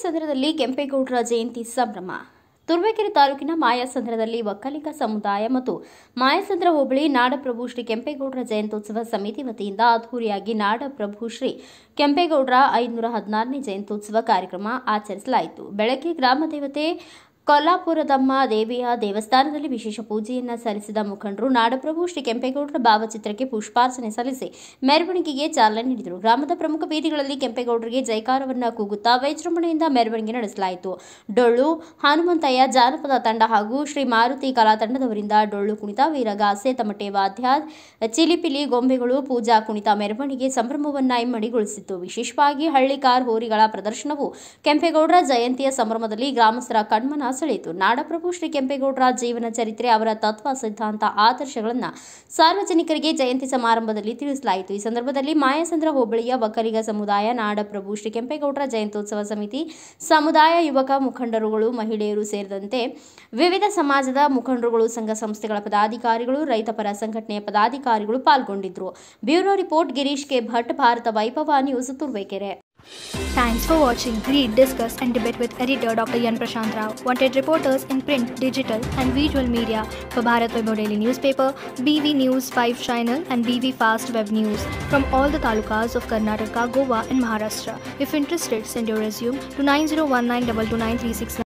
ಮಾಯಸಂದ್ರದಲ್ಲಿ ಕೆಂಪೇಗೌಡರ ಜಯಂತಿ ಸಂಭ್ರಮ. ತುರುವೇಕೆರೆ ತಾಲೂಕಿನ ಮಾಯಸಂದ್ರದಲ್ಲಿ ಒಕ್ಕಲಿಗ ಸಮುದಾಯ ಮತ್ತು ಮಾಯಸಂದ್ರ ಹೋಬಳಿ ನಾಡಪ್ರಭು ಶ್ರೀ ಕೆಂಪೇಗೌಡರ ಜಯಂತ್ಯೋತ್ಸವ ಸಮಿತಿ ವತಿಯಿಂದ ಅದ್ದೂರಿಯಾಗಿ ನಾಡಪ್ರಭು ಶ್ರೀ ಕೆಂಪೇಗೌಡರ 516ನೇ ಜಯಂತ್ಯೋತ್ಸವ ಕಾರ್ಯಕ್ರಮ ಆಚರಿಸಲಾಯಿತು. ಬೆಳಗ್ಗೆ ಗ್ರಾಮ ದೇವತೆ ಕೊಲ್ಲಾಪುರದಮ್ಮ ದೇವಿಯ ದೇವಸ್ಥಾನದಲ್ಲಿ ವಿಶೇಷ ಪೂಜೆಯನ್ನು ಸಲ್ಲಿಸಿದ ಮುಖಂಡರು ನಾಡಪ್ರಭು ಶ್ರೀ ಕೆಂಪೇಗೌಡರ ಭಾವಚಿತ್ರಕ್ಕೆ ಪುಷ್ಪಾರ್ಚನೆ ಸಲ್ಲಿಸಿ ಮೆರವಣಿಗೆಗೆ ಚಾಲನೆ ನೀಡಿದರು. ಗ್ರಾಮದ ಪ್ರಮುಖ ಬೀದಿಗಳಲ್ಲಿ ಕೆಂಪೇಗೌಡರಿಗೆ ಜೈಕಾರವನ್ನು ಕೂಗುತ್ತಾ ವಿಜೃಂಭಣೆಯಿಂದ ಮೆರವಣಿಗೆ ನಡೆಸಲಾಯಿತು. ಡೊಳ್ಳು, ಹನುಮಂತಯ್ಯ ಜಾನಪದ ತಂಡ ಹಾಗೂ ಶ್ರೀ ಮಾರುತಿ ಕಲಾ ತಂಡದವರಿಂದ ಡೊಳ್ಳು ಕುಣಿತ, ವೀರಗಾಸೆ, ತಮಟೆ ವಾದ್ಯ, ಚಿಲಿಪಿಲಿ ಗೊಂಬೆಗಳು, ಪೂಜಾ ಕುಣಿತ ಮೆರವಣಿಗೆ ಸಂಭ್ರಮವನ್ನು ಇಮ್ಮಡಿಗೊಳಿಸಿತು. ವಿಶೇಷವಾಗಿ ಹಳ್ಳಿಕಾರ್ ಹೋರಿಗಳ ಪ್ರದರ್ಶನವು ಕೆಂಪೇಗೌಡರ ಜಯಂತಿಯ ಸಂಭ್ರಮದಲ್ಲಿ ಗ್ರಾಮಸ್ಥರ ಕಣ್ಮನ ಸೆಳೆಯಿತು. ನಾಡಪ್ರಭು ಶ್ರೀ ಕೆಂಪೇಗೌಡರ ಜೀವನ ಚರಿತ್ರೆ, ಅವರ ತತ್ವ ಸಿದ್ಧಾಂತ, ಆದರ್ಶಗಳನ್ನು ಸಾರ್ವಜನಿಕರಿಗೆ ಜಯಂತಿ ಸಮಾರಂಭದಲ್ಲಿ ತಿಳಿಸಲಾಯಿತು. ಈ ಸಂದರ್ಭದಲ್ಲಿ ಮಾಯಸಂದ್ರ ಹೋಬಳಿಯ ಒಕ್ಕಲಿಗ ಸಮುದಾಯ, ನಾಡಪ್ರಭು ಶ್ರೀ ಕೆಂಪೇಗೌಡರ ಜಯಂತ್ಯೋತ್ಸವ ಸಮಿತಿ, ಸಮುದಾಯ ಯುವಕ ಮುಖಂಡರುಗಳು, ಮಹಿಳೆಯರು ಸೇರಿದಂತೆ ವಿವಿಧ ಸಮಾಜದ ಮುಖಂಡರುಗಳು, ಸಂಘ ಸಂಸ್ಥೆಗಳ ಪದಾಧಿಕಾರಿಗಳು, ರೈತಪರ ಸಂಘಟನೆಯ ಪದಾಧಿಕಾರಿಗಳು ಪಾಲ್ಗೊಂಡಿದ್ದರು. Bureau report Girish K Bhat, Bharat Vaibhav news, Turuvekere. Thanks for watching. Read, discuss and debate with editor Dr. Yan Prashant Rao. Wanted reporters in print, digital and visual media for Bharat Vaibhav Daily Newspaper, BV News 5 Channel and BV Fast Web News from all the talukas of Karnataka, Goa and Maharashtra. If interested, send your resume to 9019229369.